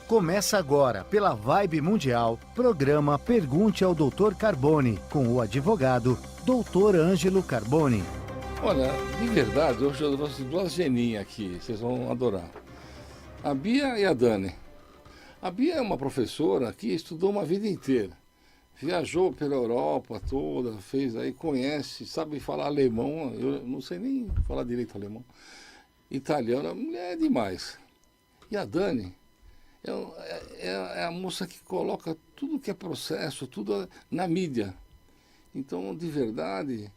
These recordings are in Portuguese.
Começa agora, pela Vibe Mundial, programa Pergunte ao Dr. Carbone, com o advogado Dr. Ângelo Carbone. Olha, de verdade, hoje eu trouxe duas geninhas aqui, vocês vão adorar. A Bia e a Dani. A Bia é uma professora que estudou uma vida inteira. Viajou pela Europa toda, fez aí, conhece, sabe falar alemão, eu não sei nem falar direito alemão. Italiano, a mulher é demais. E a Dani é a moça que coloca tudo que é processo, tudo na mídia. Então, de verdade,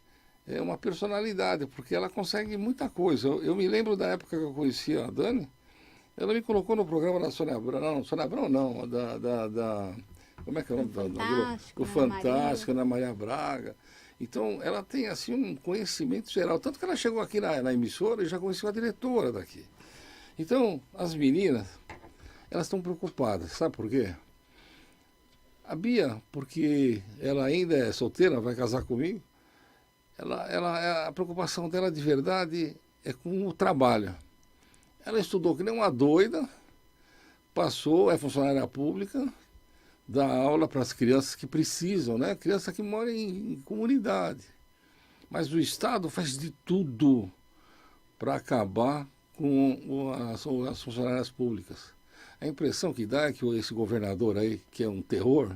é uma personalidade, porque ela consegue muita coisa. Eu me lembro da época que eu conhecia a Dani, ela me colocou no programa da Sônia Abrão, não, Sônia Abrão não, como é que é o nome do Fantástico, Ana Maria Braga. Então, ela tem, assim, um conhecimento geral. Tanto que ela chegou aqui na emissora e já conheceu a diretora daqui. Então, as meninas, elas estão preocupadas. Sabe por quê? A Bia, porque ela ainda é solteira, vai casar comigo, a preocupação dela de verdade é com o trabalho. Ela estudou que nem uma doida, passou, é funcionária pública, dá aula para as crianças que precisam, né? Criança que mora em comunidade. Mas o Estado faz de tudo para acabar com as funcionárias públicas. A impressão que dá é que esse governador aí, que é um terror,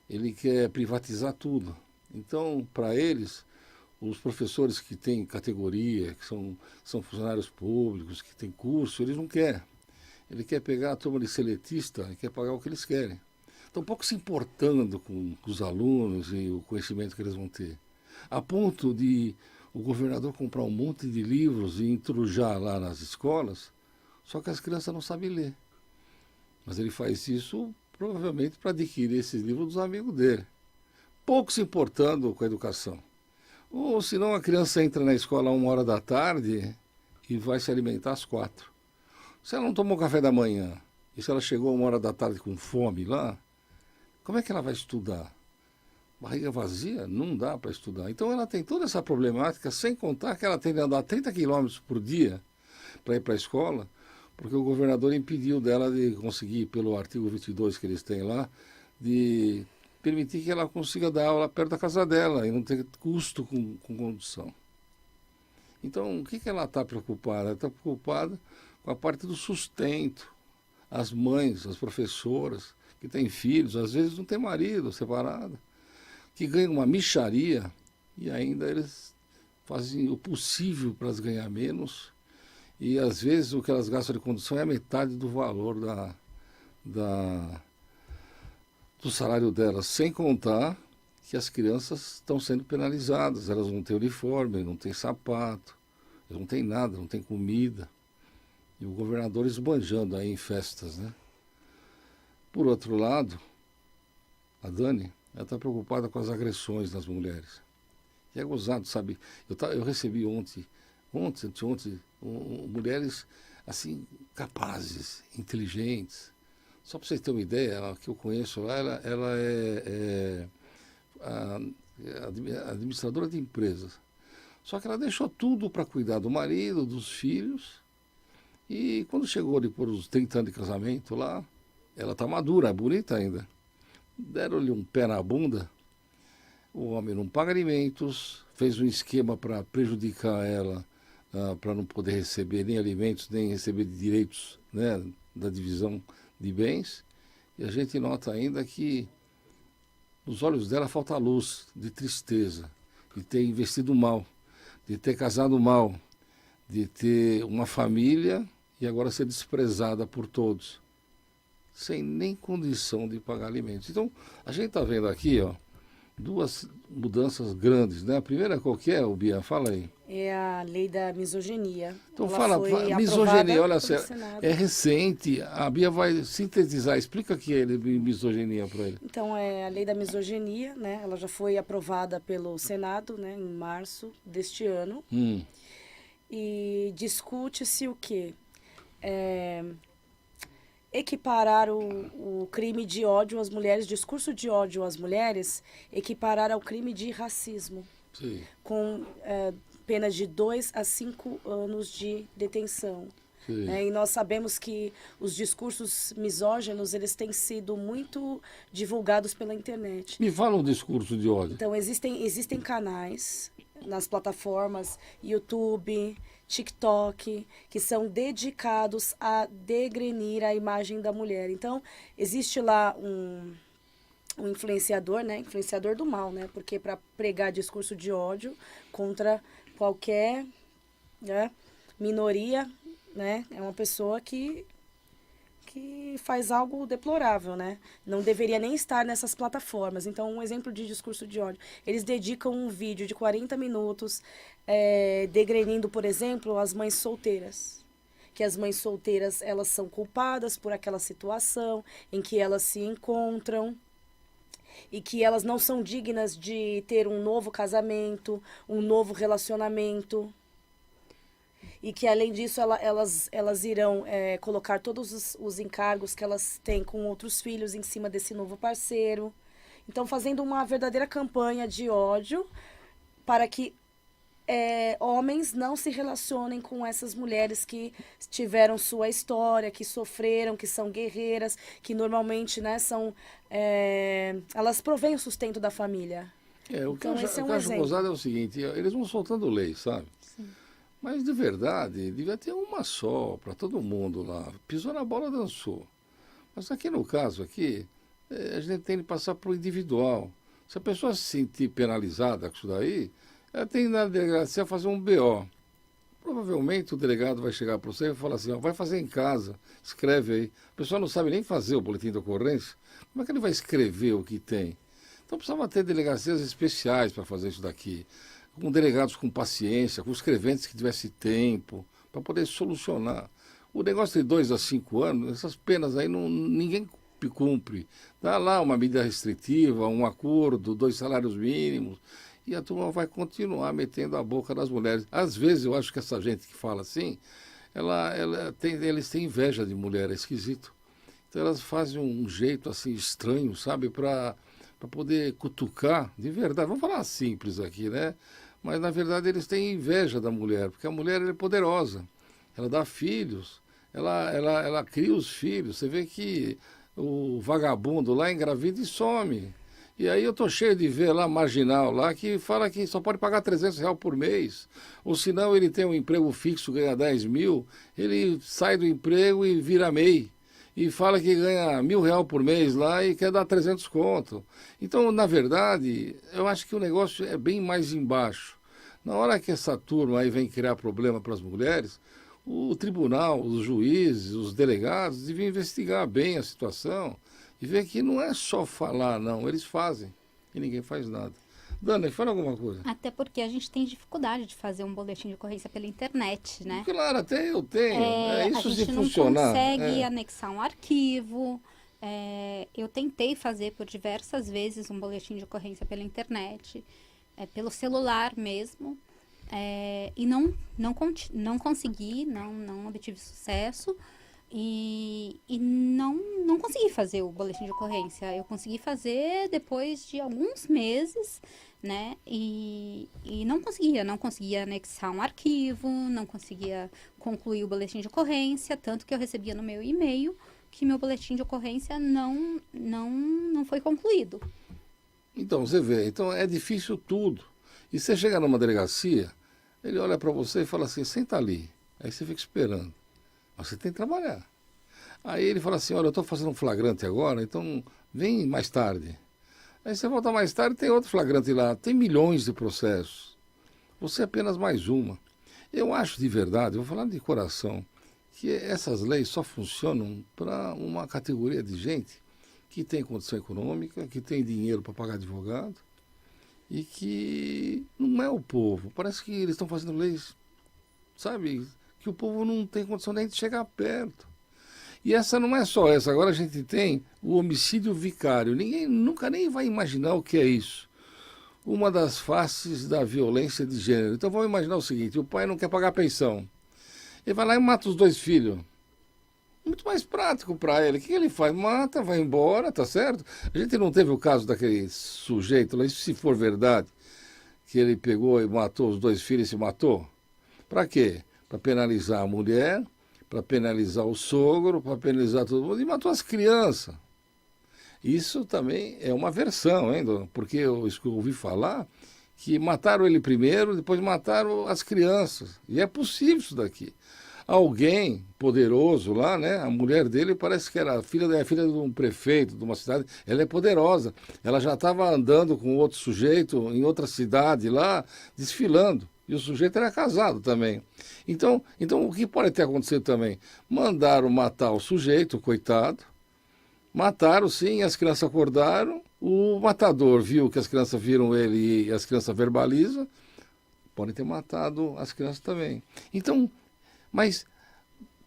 ele quer privatizar tudo. Então, para eles, os professores que têm categoria, que são funcionários públicos, que têm curso, eles não querem. Ele quer pegar a turma de seletista e quer pagar o que eles querem. Estão pouco se importando com os alunos e o conhecimento que eles vão ter. A ponto de o governador comprar um monte de livros e entrujar lá nas escolas, só que as crianças não sabem ler. Mas ele faz isso provavelmente para adquirir esses livros dos amigos dele. Pouco se importando com a educação. Ou senão a criança entra na escola a 1h da tarde e vai se alimentar às 4. Se ela não tomou café da manhã e se ela chegou a 1h da tarde com fome lá, como é que ela vai estudar? Barriga vazia? Não dá para estudar. Então ela tem toda essa problemática, sem contar que ela tem de andar 30 quilômetros por dia para ir para a escola, porque o governador impediu dela de conseguir, pelo artigo 22 que eles têm lá, de permitir que ela consiga dar aula perto da casa dela e não ter custo com condução. Então, o que ela está preocupada? Ela está preocupada com a parte do sustento. As mães, as professoras, que têm filhos, às vezes não têm marido, separado, que ganham uma mixaria e ainda eles fazem o possível para elas ganhar menos. E às vezes o que elas gastam de condução é a metade do valor do salário delas, sem contar que as crianças estão sendo penalizadas, elas não têm uniforme, não têm sapato, não têm nada, não têm comida. E o governador esbanjando aí em festas, né? Por outro lado, a Dani, ela está preocupada com as agressões das mulheres. E é gozado, sabe? Eu recebi ontem, mulheres assim, capazes, inteligentes. Só para vocês terem uma ideia, a que eu conheço lá, ela é administradora de empresas. Só que ela deixou tudo para cuidar do marido, dos filhos. E quando chegou depois dos 30 anos de casamento lá, ela está madura, é bonita ainda. Deram-lhe um pé na bunda. O homem não paga alimentos, fez um esquema para prejudicar ela, para não poder receber nem alimentos, nem receber direitos, né, da divisão de bens. E a gente nota ainda que nos olhos dela falta luz, de tristeza, de ter investido mal, de ter casado mal, de ter uma família e agora ser desprezada por todos, sem nem condição de pagar alimentos. Então, a gente está vendo aqui, ó, duas mudanças grandes, né? A primeira qual que é, Bia? Fala aí. É a lei da misoginia. Então fala, misoginia, olha, é recente, a Bia vai sintetizar, explica o que é misoginia para ele. Então, é a lei da misoginia, né? Ela já foi aprovada pelo Senado, né, em março deste ano. E discute-se o quê? Equiparar o crime de ódio às mulheres, discurso de ódio às mulheres, equiparar ao crime de racismo. Sim. Com penas de 2 a 5 anos de detenção. E nós sabemos que os discursos misóginos, eles têm sido muito divulgados pela internet. Me fala um discurso de ódio. Então, existem canais nas plataformas YouTube, TikTok, que são dedicados a degrenir a imagem da mulher. Então, existe lá um influenciador, né? Influenciador do mal, né? Porque para pregar discurso de ódio contra qualquer, né, minoria, né? É uma pessoa que faz algo deplorável, né? Não deveria nem estar nessas plataformas. Então, um exemplo de discurso de ódio. Eles dedicam um vídeo de 40 minutos degrenindo, por exemplo, as mães solteiras. Que as mães solteiras, elas são culpadas por aquela situação em que elas se encontram e que elas não são dignas de ter um novo casamento, um novo relacionamento. E que, além disso, elas irão colocar todos os encargos que elas têm com outros filhos em cima desse novo parceiro. Então, fazendo uma verdadeira campanha de ódio para que homens não se relacionem com essas mulheres que tiveram sua história, que sofreram, que são guerreiras, que normalmente, né, elas provêm o sustento da família. O que eu acho gozado é o seguinte, eles vão soltando leis, sabe? Sim. Mas, de verdade, devia ter uma só para todo mundo lá. Pisou na bola, dançou. Mas aqui no caso, a gente tem que passar para o individual. Se a pessoa se sentir penalizada com isso daí, ela tem na delegacia fazer um BO. Provavelmente o delegado vai chegar para você e falar assim, vai fazer em casa, escreve aí. A pessoa não sabe nem fazer o boletim de ocorrência. Como é que ele vai escrever o que tem? Então precisava ter delegacias especiais para fazer isso daqui. Com delegados com paciência, com escreventes que tivessem tempo, para poder solucionar. O negócio de 2 a 5 anos, essas penas aí ninguém cumpre. Dá lá uma medida restritiva, um acordo, 2 salários mínimos, e a turma vai continuar metendo a boca nas mulheres. Às vezes eu acho que essa gente que fala assim, eles têm inveja de mulher, é esquisito. Então elas fazem um jeito assim estranho, sabe, para poder cutucar, de verdade. Vamos falar simples aqui, né? Mas, na verdade, eles têm inveja da mulher, porque a mulher é poderosa. Ela dá filhos, ela cria os filhos. Você vê que o vagabundo lá engravida e some. E aí eu tô cheio de ver lá, marginal lá, que fala que só pode pagar R$300 por mês. Ou senão ele tem um emprego fixo, ganha 10 mil, ele sai do emprego e vira MEI. E fala que ganha R$1.000 por mês lá e quer dar 300 conto. Então, na verdade, eu acho que o negócio é bem mais embaixo. Na hora que essa turma aí vem criar problema para as mulheres, o tribunal, os juízes, os delegados deviam investigar bem a situação e ver que não é só falar, não. Eles fazem e ninguém faz nada. Dani, fala alguma coisa. Até porque a gente tem dificuldade de fazer um boletim de ocorrência pela internet, né? Claro, até eu tenho. Isso a gente se não funcionar. consegue anexar um arquivo. Eu tentei fazer por diversas vezes um boletim de ocorrência pela internet, pelo celular mesmo, e não consegui, não obtive sucesso. E não consegui fazer o boletim de ocorrência. Eu consegui fazer depois de alguns meses, né? E não conseguia anexar um arquivo, não conseguia concluir o boletim de ocorrência, tanto que eu recebia no meu e-mail que meu boletim de ocorrência não foi concluído. Então, você vê, então é difícil tudo. E você chega numa delegacia, ele olha para você e fala assim, senta ali. Aí você fica esperando. Mas você tem que trabalhar. Aí ele fala assim, olha, eu estou fazendo um flagrante agora, então vem mais tarde. Aí você volta mais tarde, tem outro flagrante lá, tem milhões de processos. Você é apenas mais uma. Eu acho de verdade, eu vou falar de coração, que essas leis só funcionam para uma categoria de gente que tem condição econômica, que tem dinheiro para pagar advogado e que não é o povo. Parece que eles estão fazendo leis, sabe, que o povo não tem condição nem de chegar perto. E essa não é só essa, agora a gente tem o homicídio vicário. Ninguém nunca nem vai imaginar o que é isso. Uma das faces da violência de gênero. Então vamos imaginar o seguinte, o pai não quer pagar a pensão. Ele vai lá e mata os 2 filhos. Muito mais prático para ele. O que ele faz? Mata, vai embora, tá certo? A gente não teve o caso daquele sujeito lá, isso se for verdade, que ele pegou e matou os 2 filhos e se matou? Para quê? Para penalizar a mulher, para penalizar o sogro, para penalizar todo mundo, e matou as crianças. Isso também é uma versão, hein, dona? Porque eu ouvi falar que mataram ele primeiro, depois mataram as crianças. E é possível isso daqui. Alguém poderoso lá, né? A mulher dele parece que era filha de um prefeito de uma cidade. Ela é poderosa. Ela já estava andando com outro sujeito em outra cidade lá, desfilando. E o sujeito era casado também. Então o que pode ter acontecido também? Mandaram matar o sujeito, coitado. Mataram, sim, as crianças acordaram. O matador viu que as crianças viram ele e as crianças verbalizam. Podem ter matado as crianças também. Então, mas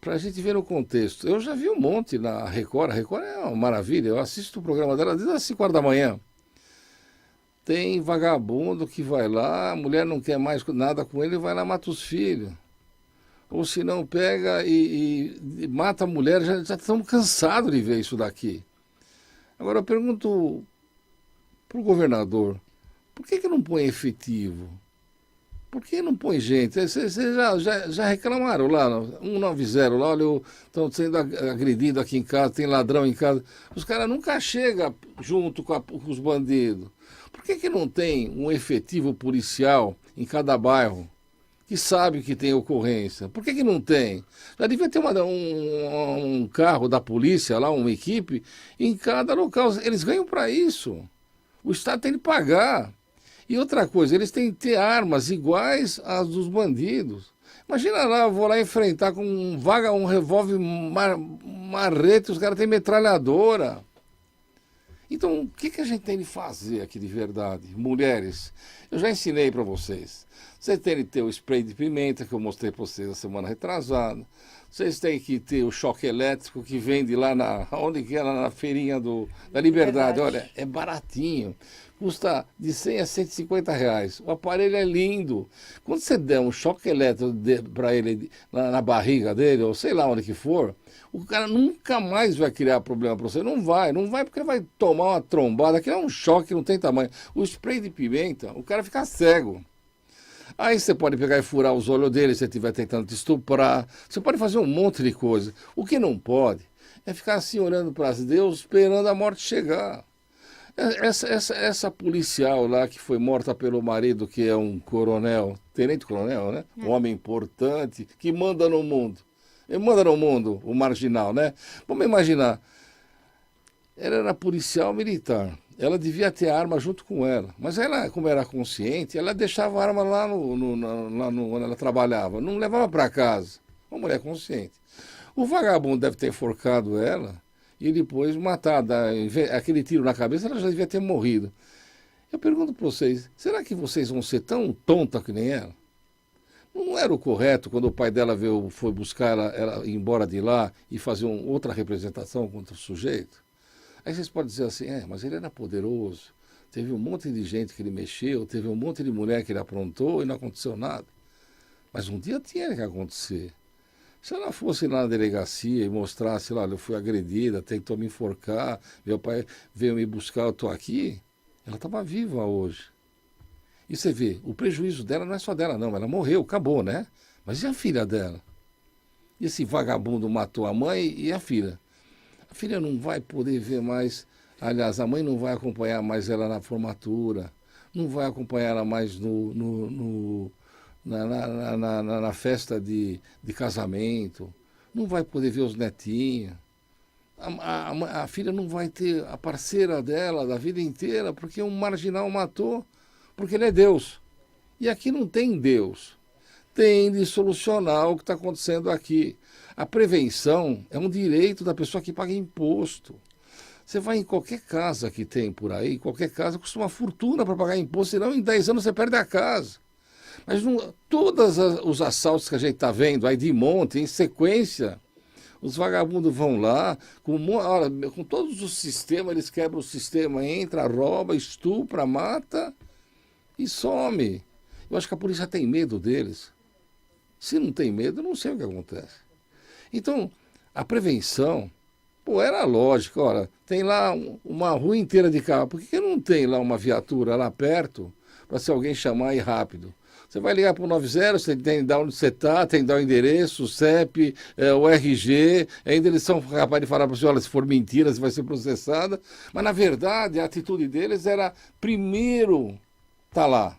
para a gente ver no contexto, eu já vi um monte na Record. A Record é uma maravilha. Eu assisto o programa dela desde as 5 horas da manhã. Tem vagabundo que vai lá, a mulher não quer mais nada com ele, vai lá e mata os filhos. Ou se não, pega e mata a mulher, já estamos cansados de ver isso daqui. Agora eu pergunto para o governador, por que não põe efetivo? Por que não põe gente? Vocês já reclamaram lá, 190, lá, olha, estão sendo agredidos aqui em casa, tem ladrão em casa. Os caras nunca chegam junto com os bandidos. Por que não tem um efetivo policial em cada bairro que sabe que tem ocorrência? Por que não tem? Já devia ter um carro da polícia lá, uma equipe, em cada local. Eles ganham para isso. O Estado tem que pagar. E outra coisa, eles têm que ter armas iguais às dos bandidos. Imagina lá, eu vou lá enfrentar com um revólver marreta, os caras têm metralhadora. Então, o que a gente tem de fazer aqui de verdade? Mulheres, eu já ensinei para vocês. Vocês têm que ter o spray de pimenta, que eu mostrei para vocês na semana retrasada. Vocês têm que ter o choque elétrico que vende lá onde que era, na feirinha da Liberdade. Olha, é baratinho. Custa de 100 a 150 reais. O aparelho é lindo. Quando você der um choque elétrico para ele na barriga dele, ou sei lá onde que for, o cara nunca mais vai criar problema para você. Não vai porque ele vai tomar uma trombada, aquilo é um choque que não tem tamanho. O spray de pimenta, o cara fica cego. Aí você pode pegar e furar os olhos dele se ele estiver tentando te estuprar. Você pode fazer um monte de coisa. O que não pode é ficar assim olhando para Deus, esperando a morte chegar. Essa policial lá que foi morta pelo marido, que é um coronel, tenente-coronel, né? Um homem importante, que manda no mundo. Ele manda no mundo, o marginal, né? Vamos imaginar. Ela era policial militar. Ela devia ter arma junto com ela. Mas ela, como era consciente, ela deixava a arma lá onde ela trabalhava. Não levava para casa. Uma mulher consciente. O vagabundo deve ter enforcado ela e depois matado. Aquele tiro na cabeça, ela já devia ter morrido. Eu pergunto para vocês, será que vocês vão ser tão tonta que nem ela? Não era o correto quando o pai dela foi buscar ela ir embora de lá e fazer outra representação contra o sujeito? Aí vocês podem dizer assim, mas ele era poderoso, teve um monte de gente que ele mexeu, teve um monte de mulher que ele aprontou e não aconteceu nada. Mas um dia tinha que acontecer. Se ela fosse lá na delegacia e mostrasse, lá, eu fui agredida, tentou me enforcar, meu pai veio me buscar, eu estou aqui, ela estava viva hoje. E você vê, o prejuízo dela não é só dela não, ela morreu, acabou, né? Mas e a filha dela? E esse vagabundo matou a mãe e a filha? A filha não vai poder ver mais, aliás, a mãe não vai acompanhar mais ela na formatura, não vai acompanhar ela mais na festa de casamento, não vai poder ver os netinhos. A filha não vai ter a parceira dela da vida inteira, porque um marginal matou, porque ele é Deus. E aqui não tem Deus. Tem de solucionar o que está acontecendo aqui. A prevenção é um direito da pessoa que paga imposto. Você vai em qualquer casa que tem por aí, qualquer casa custa uma fortuna para pagar imposto, senão em 10 anos você perde a casa. Mas todos os assaltos que a gente está vendo aí de monte, em sequência, os vagabundos vão lá, com todos os sistemas, eles quebram o sistema, entra, rouba, estupra, mata e some. Eu acho que a polícia tem medo deles. Se não tem medo, eu não sei o que acontece. Então, a prevenção, era lógico, olha, tem lá uma rua inteira de carro, por que não tem lá uma viatura lá perto para se alguém chamar e ir rápido? Você vai ligar para o 90, você tem que dar onde você está, tem que dar o endereço, o CEP, o RG, ainda eles são capazes de falar para você, olha, se for mentira, você vai ser processada. Mas, na verdade, a atitude deles era, primeiro, tá lá,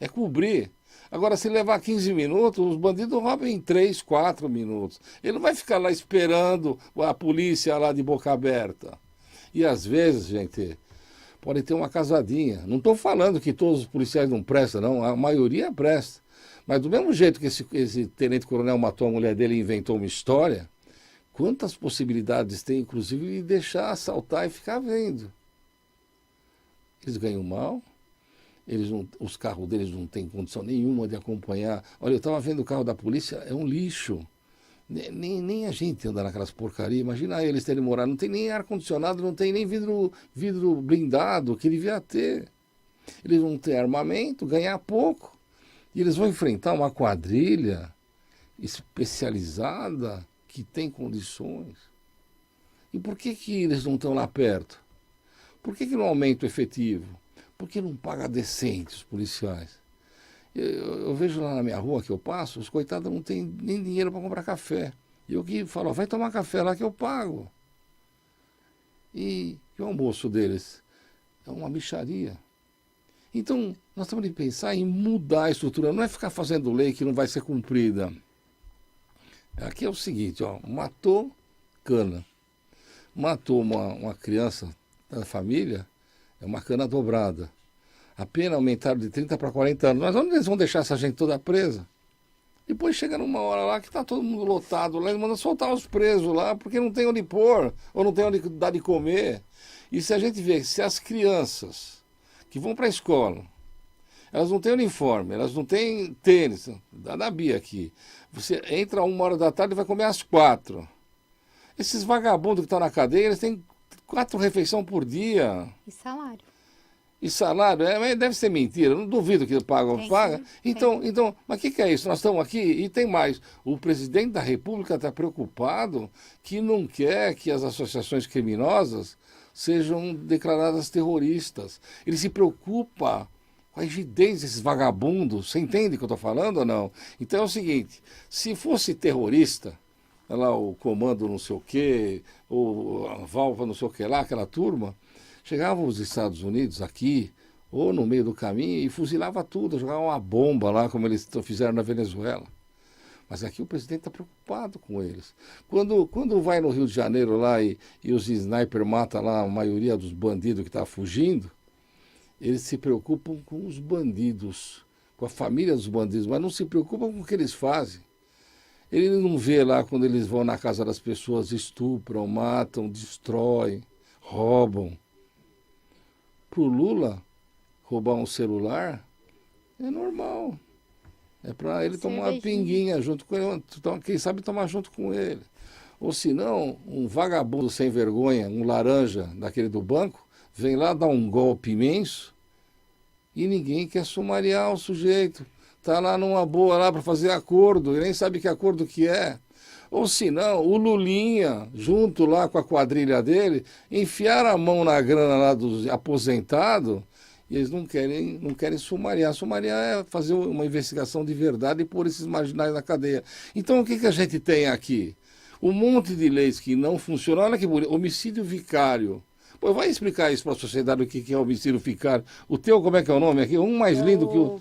é cobrir. Agora, se levar 15 minutos, os bandidos roubam em 3, 4 minutos. Ele não vai ficar lá esperando a polícia lá de boca aberta. E, às vezes, gente, pode ter uma casadinha. Não estou falando que todos os policiais não prestam, não. A maioria presta. Mas do mesmo jeito que esse tenente-coronel matou a mulher dele e inventou uma história, quantas possibilidades tem, inclusive, de deixar assaltar e ficar vendo? Eles ganham mal, os carros deles não têm condição nenhuma de acompanhar. Olha, eu estava vendo o carro da polícia, é um lixo. Nem a gente anda naquelas porcarias. Imagina eles terem morado. Não tem nem ar-condicionado, não tem nem vidro blindado que devia ter. Eles vão ter armamento, ganhar pouco. E eles vão enfrentar uma quadrilha especializada que tem condições. E por que eles não estão lá perto? Por que não aumenta o efetivo? Por que não paga decente os policiais? Eu vejo lá na minha rua que eu passo, os coitados não têm nem dinheiro para comprar café. E eu que falo, vai tomar café lá que eu pago. E o almoço deles é uma mixaria. Então, nós temos de pensar em mudar a estrutura, não é ficar fazendo lei que não vai ser cumprida. Aqui é o seguinte, ó, matou cana, matou uma criança da família, é uma cana dobrada. A pena aumentaram de 30 para 40 anos. Mas onde eles vão deixar essa gente toda presa? Depois chega numa hora lá que está todo mundo lotado lá, eles mandam soltar os presos lá, porque não tem onde pôr, ou não tem onde dar de comer. E se a gente vê que se as crianças que vão para a escola, elas não têm uniforme, elas não têm tênis, da Bia aqui, você entra 1h da tarde e vai comer às 4. Esses vagabundos que estão na cadeia, eles têm 4 refeições por dia. E salário. E salário, deve ser mentira, não duvido que pagam. Paga. Então, mas o que é isso? Nós estamos aqui e tem mais. O presidente da República está preocupado que não quer que as associações criminosas sejam declaradas terroristas. Ele se preocupa com a rigidez desses vagabundos. Você entende o que eu estou falando ou não? Então é o seguinte, se fosse terrorista, lá o comando não sei o quê, ou a válvula não sei o que lá, aquela turma, chegavam os Estados Unidos aqui, ou no meio do caminho, e fuzilava tudo, jogava uma bomba lá, como eles fizeram na Venezuela. Mas aqui o presidente está preocupado com eles. Quando vai no Rio de Janeiro lá e os sniper matam lá a maioria dos bandidos que estão fugindo, eles se preocupam com os bandidos, com a família dos bandidos, mas não se preocupam com o que eles fazem. Ele não vê lá quando eles vão na casa das pessoas, estupram, matam, destroem, roubam. Para o Lula, roubar um celular é normal. É para ele tomar uma pinguinha junto com ele, quem sabe tomar junto com ele. Ou se não, um vagabundo sem vergonha, um laranja daquele do banco, vem lá dar um golpe imenso e ninguém quer sumariar o sujeito. Está lá numa boa lá para fazer acordo, e nem sabe que acordo que é. Ou se não, o Lulinha, junto lá com a quadrilha dele, enfiar a mão na grana lá dos aposentados, e eles não querem sumariar. Sumariar é fazer uma investigação de verdade e pôr esses marginais na cadeia. Então o que a gente tem aqui? Um monte de leis que não funcionam. Olha que bonito, homicídio vicário. Pô, vai explicar isso para a sociedade o que é homicídio vicário. O teu, como é que é o nome aqui? Um mais lindo que o...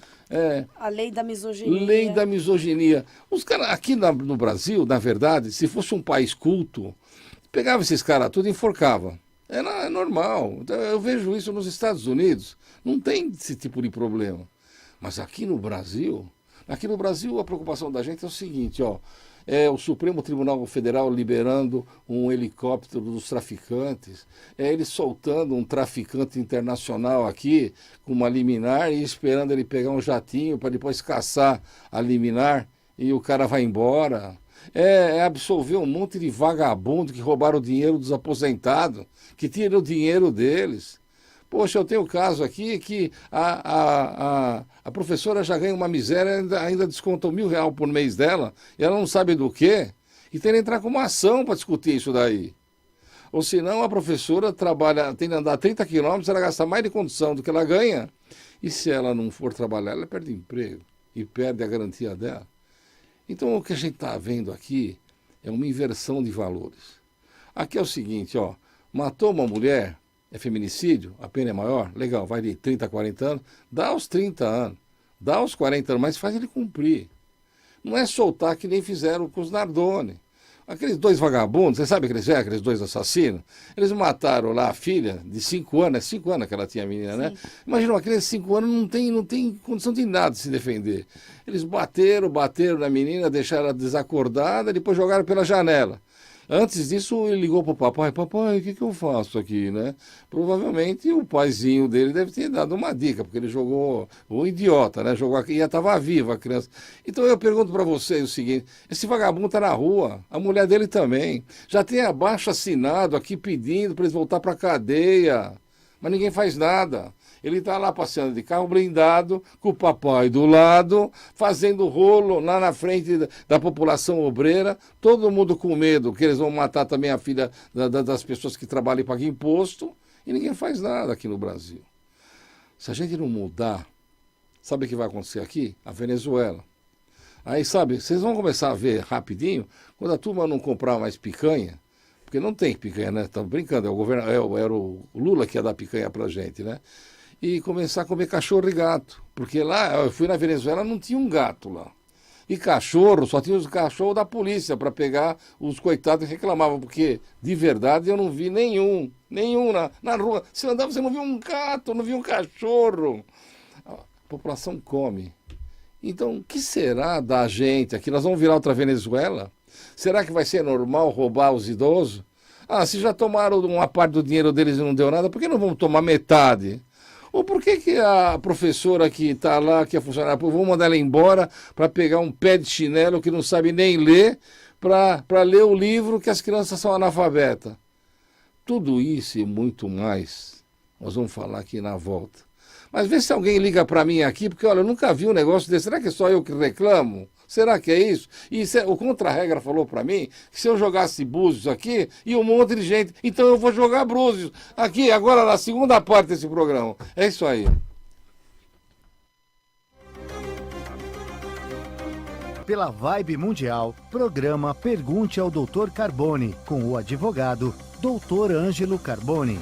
A lei da misoginia. Lei da misoginia. Os caras aqui no Brasil, na verdade, se fosse um país culto, pegava esses caras tudo e enforcava. É normal. Então, eu vejo isso nos Estados Unidos. Não tem esse tipo de problema. Mas aqui no Brasil a preocupação da gente é o seguinte, ó. É o Supremo Tribunal Federal liberando um helicóptero dos traficantes, é ele soltando um traficante internacional aqui com uma liminar e esperando ele pegar um jatinho para depois caçar a liminar e o cara vai embora. É absolver um monte de vagabundo que roubaram o dinheiro dos aposentados, que tiram o dinheiro deles. Poxa, eu tenho um caso aqui que a professora já ganha uma miséria, ainda desconta R$1.000 por mês dela, e ela não sabe do quê, e tem que entrar com uma ação para discutir isso daí. Ou senão a professora tem que andar 30 quilômetros, ela gasta mais de condução do que ela ganha, e se ela não for trabalhar, ela perde emprego. e perde a garantia dela. Então o que a gente está vendo aqui é uma inversão de valores. Aqui é o seguinte, ó, matou uma mulher, é feminicídio, a pena é maior, legal, vai de 30 a 40 anos, dá aos 30 anos, dá aos 40 anos, mas faz ele cumprir. Não é soltar que nem fizeram com os Nardoni. Aqueles dois vagabundos, você sabe aqueles dois assassinos? Eles mataram lá a filha de 5 anos, é 5 anos que ela tinha, a menina, né? Imagina, aqueles 5 anos não tem condição de nada de se defender. Eles bateram na menina, deixaram ela desacordada, depois jogaram pela janela. Antes disso, ele ligou para o papai, o que eu faço aqui, né? Provavelmente o paizinho dele deve ter dado uma dica, porque ele jogou, o idiota, né? Jogou aqui e já estava viva a criança. Então eu pergunto para vocês o seguinte, esse vagabundo está na rua, a mulher dele também, já tem abaixo assinado aqui pedindo para eles voltar para a cadeia, mas ninguém faz nada. Ele está lá passeando de carro blindado, com o papai do lado, fazendo rolo lá na frente da população obreira, todo mundo com medo que eles vão matar também a filha das pessoas que trabalham e pagam imposto, e ninguém faz nada aqui no Brasil. Se a gente não mudar, sabe o que vai acontecer aqui? A Venezuela. Aí, sabe, vocês vão começar a ver rapidinho, quando a turma não comprar mais picanha, porque não tem picanha, né? Estamos brincando, era o Lula que ia dar picanha pra gente, né? E começar a comer cachorro e gato. Porque lá, eu fui na Venezuela, não tinha um gato lá. E cachorro, só tinha os cachorros da polícia para pegar os coitados que reclamavam. Porque, de verdade, eu não vi nenhum na rua. Se andava, você não viu um gato, não viu um cachorro. A população come. Então, o que será da gente aqui? Nós vamos virar outra Venezuela? Será que vai ser normal roubar os idosos? Ah, se já tomaram uma parte do dinheiro deles e não deu nada, por que não vamos tomar metade? Ou por que a professora que está lá, que é funcionária, vamos mandar ela embora para pegar um pé de chinelo que não sabe nem ler, para ler o livro que as crianças são analfabetas? Tudo isso e muito mais, nós vamos falar aqui na volta. Mas vê se alguém liga para mim aqui, porque olha, eu nunca vi um negócio desse. Será que é só eu que reclamo? Será que é isso? E o contra-regra falou para mim que se eu jogasse Búzios aqui, ia um monte de gente. Então eu vou jogar Búzios aqui, agora na segunda parte desse programa. É isso aí. Pela Vibe Mundial, programa Pergunte ao Dr. Carbone, com o advogado Dr. Ângelo Carbone.